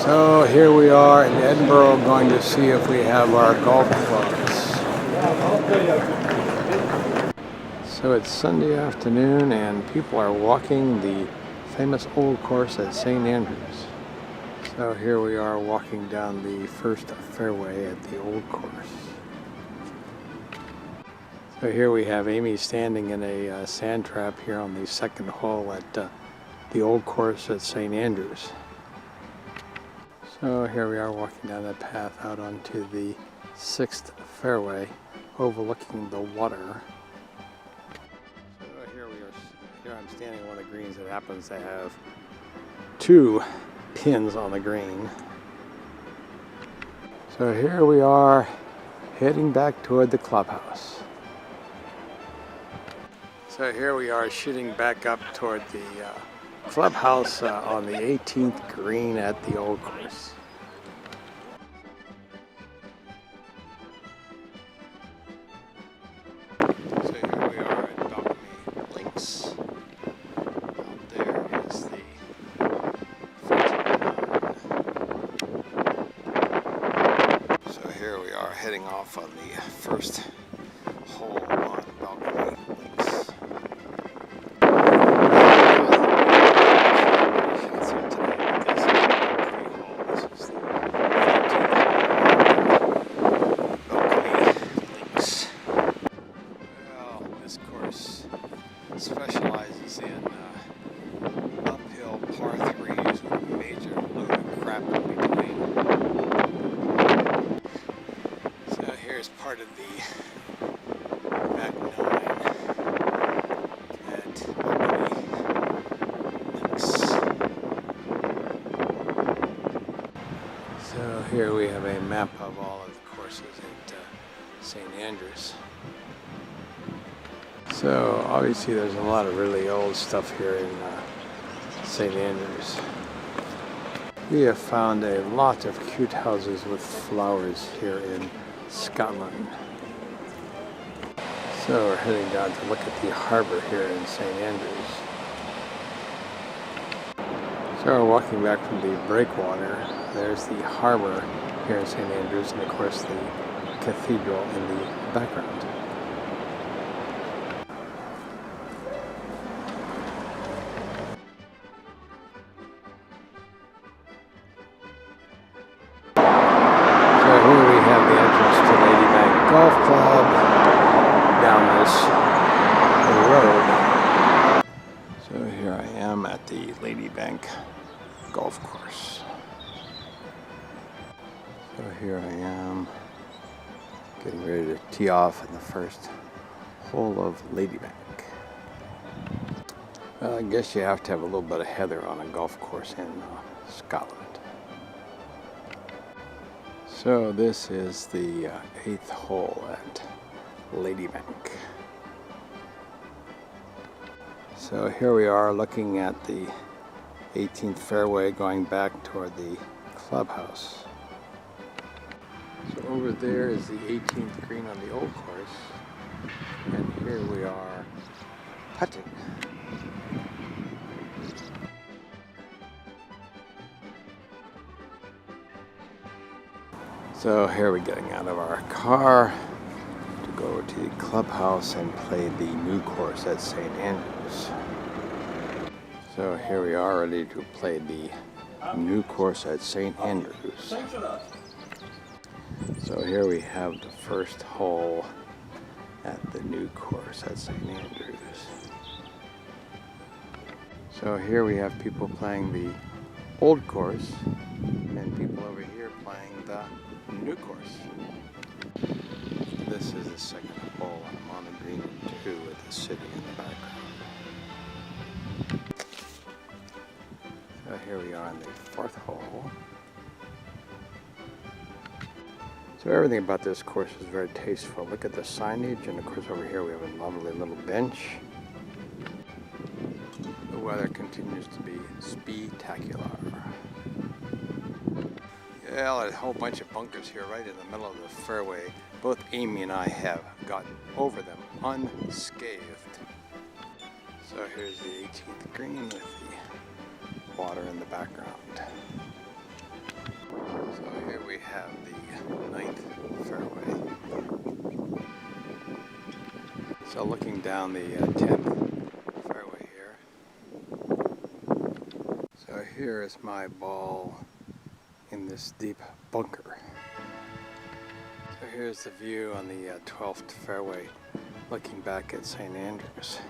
So here we are in Edinburgh going to see if we have our golf clubs. So it's Sunday afternoon and people are walking the famous old course at St. Andrews. So here we are walking down the first fairway at the old course. So here we have Amy standing in a sand trap here on the second hole at the old course at St. Andrews. So here we are walking down that path out onto the sixth fairway overlooking the water. So here I'm standing on one of the greens that happens to have two pins on the green. So here we are heading back toward the clubhouse. So here we are shooting back up toward the clubhouse on the 18th green at the old course. So here we are at Balcony Links. Out there is the 14. So here we are heading off on the first hole on Balcony Links. Specializes in uphill par 3s with a major load of crap in between. So here's part of the back 9 at Balcony Links. So here we have a map of all of the courses at St. Andrews. So obviously there's a lot of really old stuff here in St. Andrews. We have found a lot of cute houses with flowers here in Scotland. So we're heading down to look at the harbor here in St. Andrews. So we're walking back from the breakwater. There's the harbor here in St. Andrews and of course the cathedral in the background. Golf club down this road. So here I am at the Ladybank golf course. So here I am getting ready to tee off in the first hole of Ladybank. Well, I guess you have to have a little bit of heather on a golf course in Scotland. So this is the 8th hole at Ladybank. So here we are looking at the 18th fairway going back toward the clubhouse. So over there is the 18th green on the old course, and here we are putting. So here we're getting out of our car to go to the clubhouse and play the new course at St. Andrews. So here we are ready to play the new course at St. Andrews. So here we have the first hole at the new course at St. Andrews. So here we have people playing the old course and people over here playing the new course. This is the second hole. I'm on the green 2 with the city in the background. So here we are on the 4th hole. So everything about this course is very tasteful. Look at the signage, and of course over here we have a lovely little bench. The weather continues to be spectacular. Well, a whole bunch of bunkers here right in the middle of the fairway. Both Amy and I have gotten over them unscathed. So here's the 18th green with the water in the background. So here we have the 9th fairway. So looking down the 10th fairway here. So here is my ball in this deep bunker. So here's the view on the 12th fairway looking back at St. Andrews.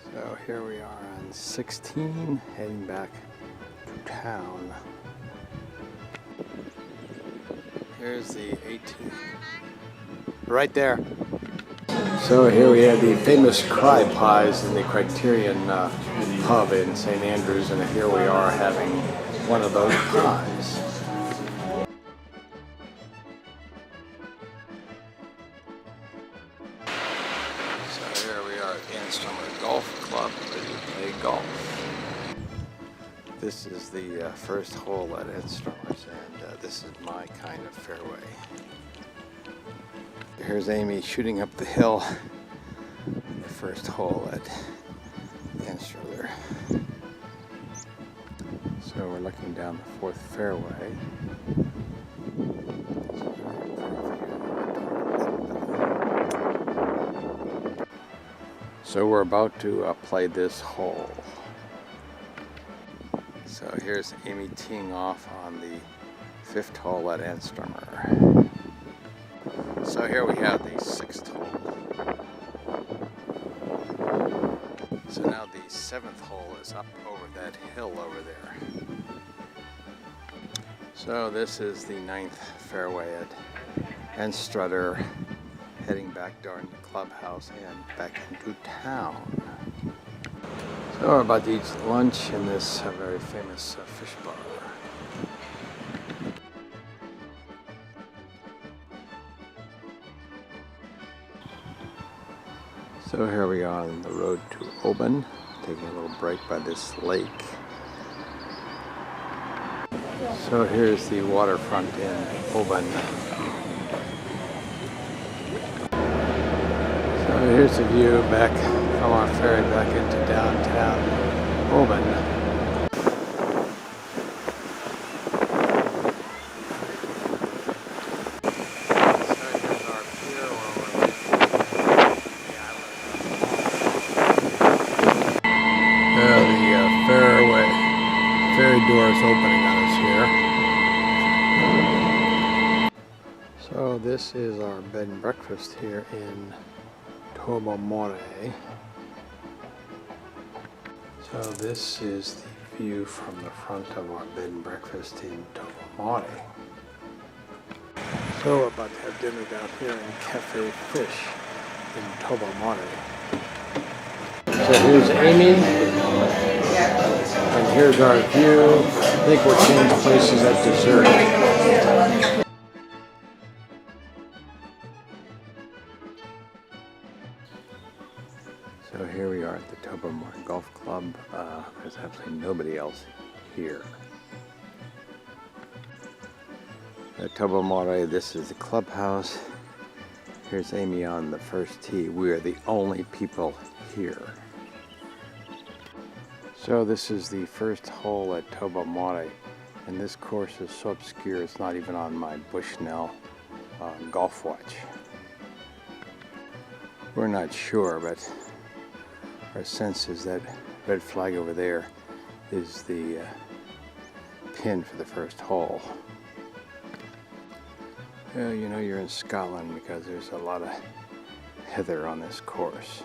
So here we are on 16 heading back to town. Here's the 18th. Right there. So here we have the famous cry pies in the Criterion pub in St. Andrews, and here we are having one of those pies. So here we are at Anstrummer Golf Club where you play golf. This is the first hole at Anstrummer's, and this is my kind of fairway. Here's Amy shooting up the hill in the first hole at Anstrummer. So we're looking down the 4th fairway. So we're about to play this hole. So here's Amy teeing off on the 5th hole at Anstrummer. So here we have the 6th hole. So now the 7th hole is up over that hill over there. So this is the 9th fairway at Anstrummer, heading back down the clubhouse and back into town. So we're about to eat lunch in this very famous fish bar. So here we are on the road to Oban, taking a little break by this lake. So here's the waterfront in Oban. So here's the view back from our ferry back into downtown Oban. Ferry doors opening on us here. So this is our bed and breakfast here in Tobermory. So this is the view from the front of our bed and breakfast in Tobermory. So we're about to have dinner down here in Cafe Fish in Tobermory. So here's Amy. And here's our view. I think we'll change places at dessert. So here we are at the Tobermory Golf Club. There's absolutely nobody else here. At Tobermory, this is the clubhouse. Here's Amy on the first tee. We are the only people here. So this is the first hole at Tobermory, and this course is so obscure it's not even on my Bushnell golf watch. We're not sure, but our sense is that red flag over there is the pin for the first hole. Well, you know you're in Scotland because there's a lot of heather on this course.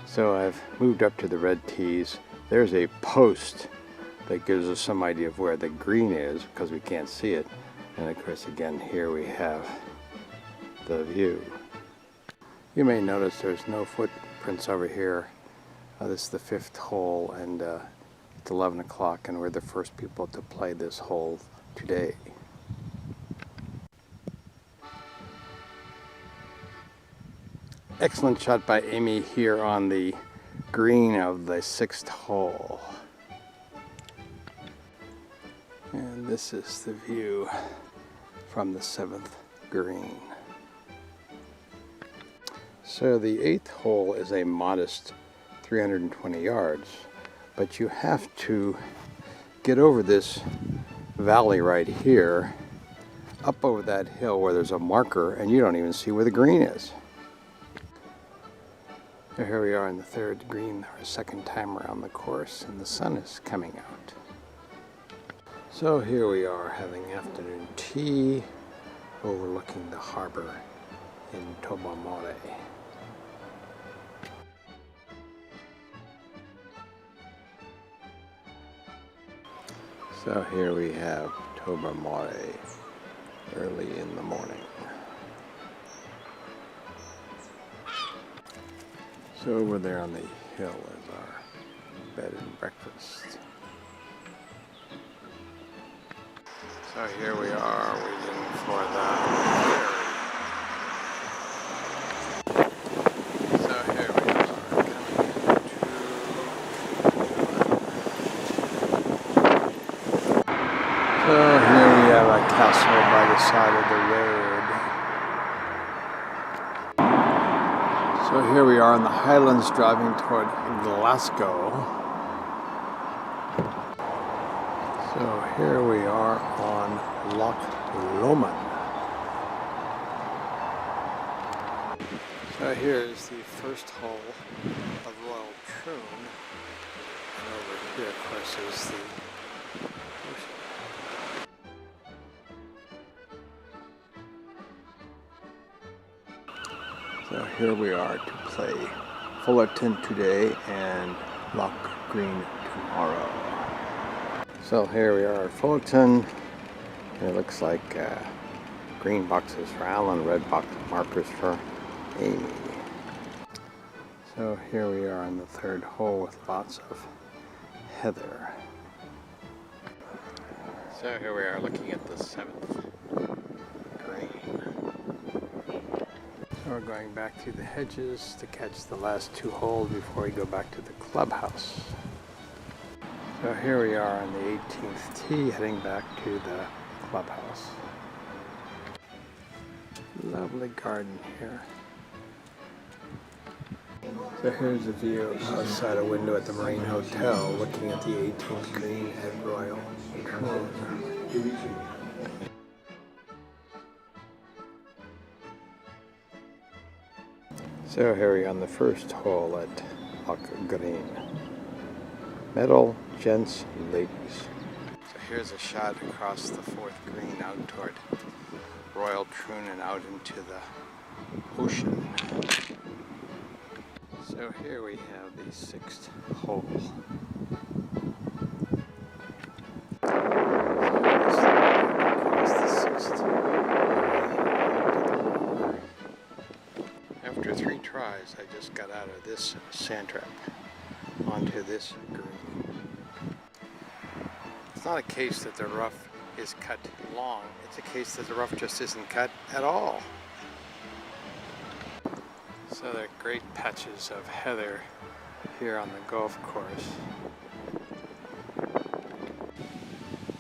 So I've moved up to the red tees. There's a post that gives us some idea of where the green is because we can't see it. And of course, again, here we have the view. You may notice there's no footprints over here. This is the 5th hole, and it's 11 o'clock, and we're the first people to play this hole today. Excellent shot by Amy here on the green of the 6th hole. And this is the view from the 7th green. So the 8th hole is a modest 320 yards, but you have to get over this valley right here, up over that hill where there's a marker, and you don't even see where the green is. So here we are in the third green, our second time around the course, and the sun is coming out. So here we are having afternoon tea overlooking the harbor in Tobermory. So here we have Tobermory early in the morning. So over there on the hill is our bed and breakfast. So here we are waiting for the ferry. So here we are coming into. So here we have a castle by the side of the road. So here we are in the Highlands driving toward Glasgow. So here we are on Loch Lomond. So here is the first hole of Royal Troon, and over here, of course, is the ocean. So here we are to play Fullerton today and Loch Green tomorrow. So here we are at Fullerton. It looks like green boxes for Alan, red box markers for Amy. So here we are on the third hole with lots of heather. So here we are looking at the seventh green. So we're going back through the hedges to catch the last two holes before we go back to the clubhouse. So here we are on the 18th tee, heading back to the clubhouse. Lovely garden here. So here's a view outside a window at the Marine Hotel, looking at the 18th green at Royal Troon. So here we are on the first hole at Loch Green. Medal, gents, ladies. So here's a shot across the fourth green out toward Royal Troon and out into the ocean. So here we have the sixth hole. Across the sixth. After 3 tries, I just got out of this sand trap onto this green. It's not a case that the rough is cut long, it's a case that the rough just isn't cut at all. So there are great patches of heather here on the golf course.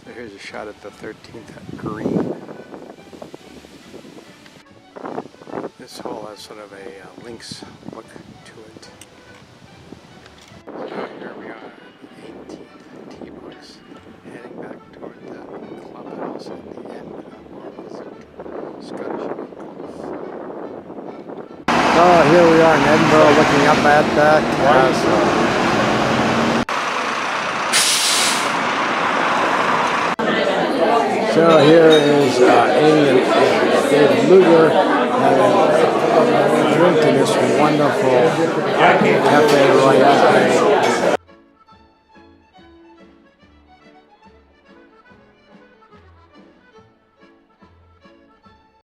So here's a shot at the 13th at green. This hole has sort of a links look to it. So here we are, 18th tee box, heading back toward the clubhouse at the end of our visit to Scottish Golf. So here we are in Edinburgh, looking up at the castle. So here is Amy and David Luger having a drink in this wonderful Cafe Royale.